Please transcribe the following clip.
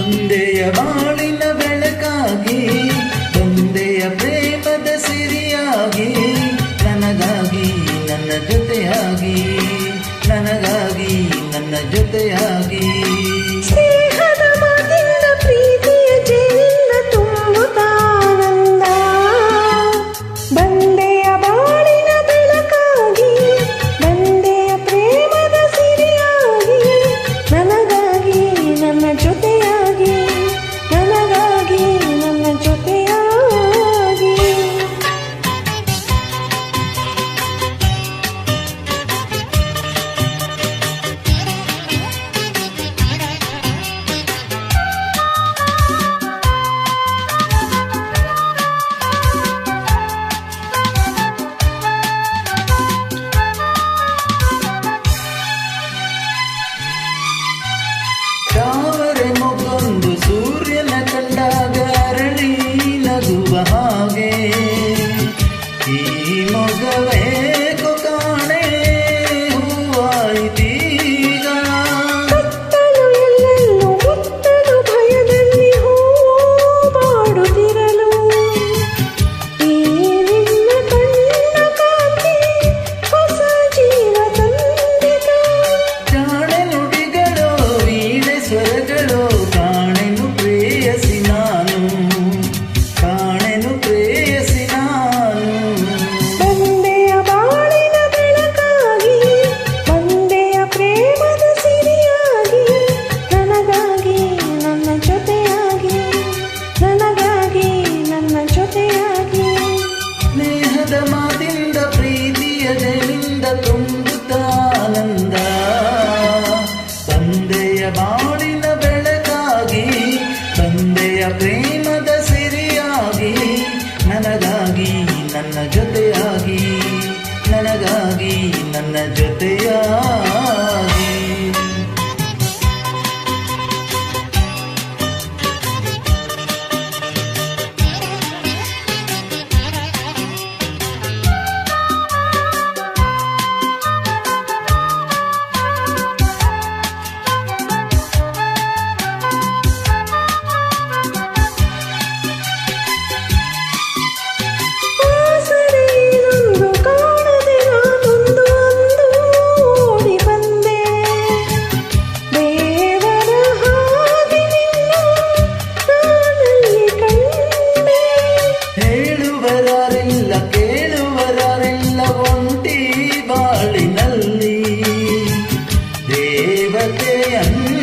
ತಂದೆಯ ಬಾಳಿನ ಬೆಳಕಾಗಿ, ತಂದೆಯ ಪ್ರೇಮದ ಸಿರಿಯಾಗಿ, ನನಗಾಗಿ ನನ್ನ ಜೊತೆಯಾಗಿ, ನನಗಾಗಿ ನನ್ನ ಜೊತೆಯಾಗಿ. ಸ್ನೇಹದ ಮಾತಿನ ಪ್ರೀತಿಯ ಜೇನಿಂದ ತುಂಬುತ್ತಾನಂದ, ಬಂದೆಯ ಬಾಳಿನ ಬೆಳಕಾಗಿ, ಬಂದೆಯ ಪ್ರೇಮದ ಸಿರಿಯಾಗಿ, ನನಗಾಗಿ ನನ್ನ ಜೊತೆಯಾಗಿ, ನನಗಾಗಿ ನನ್ನ ಜೊತೆಯಾಗಿ. ತಾವರೆ ಮೊಗ್ಗೊಂದು ಸೂರ್ಯನ ಕಂಡಾಗ ಅರಳಿ ನಗುವ ಹಾಗೆ, ಈ ಮೊಗವೇಕೋ ಕಾಣೆ ಹೂವಾಯಿತೀಗ. ಕತ್ತಲು ಎಲ್ಲೆಲ್ಲೂ ಮುತ್ತಲು ಭಯದಲ್ಲಿ ಹೂ ಮಾಡುತ್ತಿರಲು, ಈ ನಿನ್ನ ಕಣ್ಣ ಕಾಂತಿ ಹೊಸ ಜೀವ ತಂದಿತು. ಜಾಣೆ ನುಡಿಗಳು ವೀಣೆ ಸ್ವರಗಳು, ಕಾಣೆನು ಪ್ರೇಯಸಿ ನಾನು, ಕಾಣೆನು ಪ್ರೇಯಸಿ ನಾನು. ಬಂದೆಯ ಬಾಳಿನ ಬೆಳಕಾಗಿ, ಬಂದೆಯ ಪ್ರೇಮದ ಸಿರಿಯಾಗಿ, ನನಗಾಗಿ ನನ್ನ ಜೊತೆಯಾಗಿ, ನನಗಾಗಿ ನನ್ನ ಜೊತೆಯಾಗಿ. ಸ್ನೇಹದ ಮಾತಿಂದ ಪ್ರೀತಿಯ ಜನಿಂದ ತುಂಬುತ್ತಾನಂದ, ತಂದೆಯ ಬಾಳಿನ ಬೆಳಕಾಗಿ, ತಂದೆಯ ಪ್ರೇಮದ ಸಿರಿಯಾಗಿ, ನನಗಾಗಿ ನನ್ನ ಜೊತೆಯಾಗಿ, ನನಗಾಗಿ ನನ್ನ ಜೊತೆಯಾಗಿ. ಆಸರೆಯೇನೊಂದು ಕಾಣದೆ ನಾನೊಂದು ಅಂದು ಓಡಿ ಬಂದೆ, ದೇವರ ಹಾಗೆ ನಿನ್ನ ನಾನಲ್ಲಿ ಕಂಡೆ. ಹೇಳುವರಾರಿಲ್ಲ ಕೇಳುವರಾರಿಲ್ಲ ಒಂಟಿ ಬಾಳಿನಲ್ಲಿ, ದೇವತೆಯನ್ನು